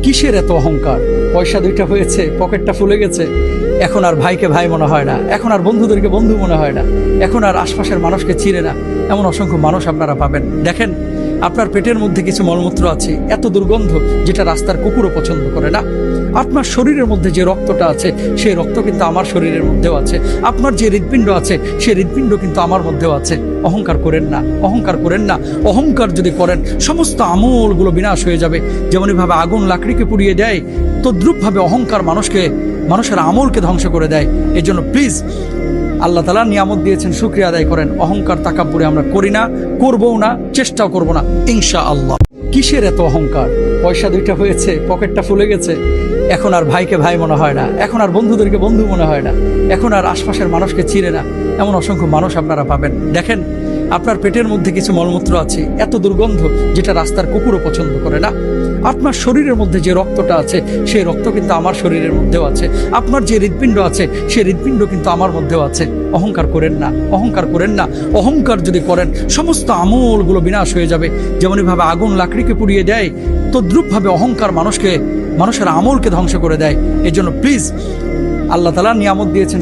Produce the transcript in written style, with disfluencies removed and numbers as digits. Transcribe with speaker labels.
Speaker 1: কিসের এত অহংকার? পয়সা দুইটা হয়েছে, পকেটটা ফুলে গেছে, এখন আর ভাইকে ভাই মনে হয় না, এখন আর বন্ধুদেরকে বন্ধু মনে হয় না, এখন আর আশপাশের মানুষকে চিনে না। এমন অসংখ্য মানুষ আপনারা পাবেন। দেখেন, আপনার পেটের মধ্যে কিছু মলমূত্র আছে, এত দুর্গন্ধ যেটা রাস্তার কুকুরও পছন্দ করে না। আপনার শরীরের মধ্যে যে রক্তটা আছে, সেই রক্ত কিন্তু আমার শরীরের মধ্যেও আছে। আপনার যে হৃৎপিণ্ড আছে, সেই হৃৎপিণ্ড কিন্তু আমার মধ্যেও আছে। অহংকার করেন না, অহংকার করেন না। অহংকার যদি করেন, সমস্ত আমলগুলো বিনাশ হয়ে যাবে। যেমনইভাবে আগুন লাকড়িকে পুড়িয়ে দেয়, তদ্রূপভাবে অহংকার মানুষের আমলকে ধ্বংস করে দেয়। এই জন্য প্লিজ, আল্লাহ তাআলা নিয়ামত দিয়েছেন, শুকরিয়া আদায় করেন। অহংকার তাকাব্বুরে আমরা করি না, করবও না, চেষ্টাও করব না ইনশাআল্লাহ। কিসের এত অহংকার? পয়সা দুইটা হয়েছে, পকেটটা ফুলে গেছে, এখন আর ভাইকে ভাই মনে হয় না, এখন আর বন্ধুদেরকে বন্ধু মনে হয় না, এখন আর আশপাশের মানুষকে চিনে না। এমন অসংখ্য মানুষ আপনারা পাবেন। দেখেন, আপনার পেটের মধ্যে কিছু মলমূত্র আছে, এত দুর্গন্ধ যেটা রাস্তার কুকুরও পছন্দ করে না। আপনার শরীরের মধ্যে যে রক্তটা আছে, সেই রক্ত কিন্তু আমার শরীরের মধ্যেও আছে। আপনার যে হৃৎপিণ্ড আছে, সেই হৃৎপিণ্ড কিন্তু আমার মধ্যেও আছে। অহংকার করেন না, অহংকার করেন না। অহংকার যদি করেন, সমস্ত আমলগুলো বিনাশ হয়ে যাবে। যেমনইভাবে আগুন লাকড়িকে পুড়িয়ে দেয়, তদ্রূপভাবে অহংকার মানুষের আমলকে ধ্বংস করে দেয়। এই জন্য প্লিজ, আল্লাহ তাআলা নিয়ামত দিয়েছেন।